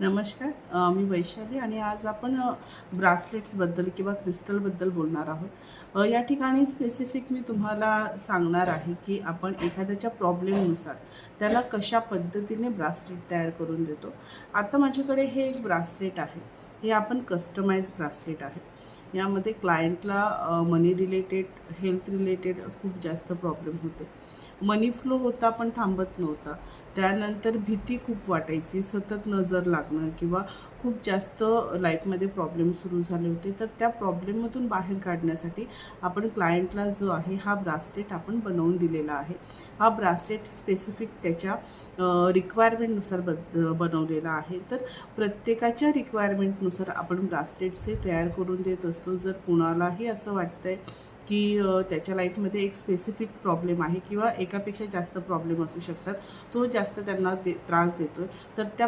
नमस्कार. मी वैशाली आणि आज आपण ब्रासलेट्सबद्दल किंवा क्रिस्टलबद्दल बोलणार आहोत. या ठिकाणी स्पेसिफिक मी तुम्हाला सांगणार आहे की आपण एखाद्याच्या प्रॉब्लेमनुसार त्याला कशा पद्धतीने ब्रासलेट तयार करून देतो. आता माझ्याकडे हे एक ब्रासलेट आहे. हे आपण कस्टमाइज ब्रासलेट आहे. यामध्ये क्लायंटला मनी रिलेटेड, हेल्थ रिलेटेड खूप जास्त प्रॉब्लेम होते. मनी फ्लो होता पण थांबत नव्हता. त्यानंतर भीती खूप वाटायची, सतत नजर लागणं किंवा खूप जास्त लाईफमध्ये प्रॉब्लेम सुरू झाले होते. तर त्या प्रॉब्लेममधून बाहेर काढण्यासाठी आपण क्लायंटला जो आहे हा ब्रासलेट आपण बनवून दिलेला आहे. हा ब्रासलेट स्पेसिफिक त्याच्या रिक्वायरमेंटनुसार बनवलेला आहे. तर प्रत्येकाच्या रिक्वायरमेंटनुसार आपण ब्रासलेट्स हे तयार करून देत असतो. जर कुणालाही असं वाटतंय की त्याच्या लाईफमध्ये एक स्पेसिफिक प्रॉब्लेम आहे किंवा एकापेक्षा जास्त प्रॉब्लेम असू शकतात, तो जास्त त्यांना त्रास देतो, तर त्या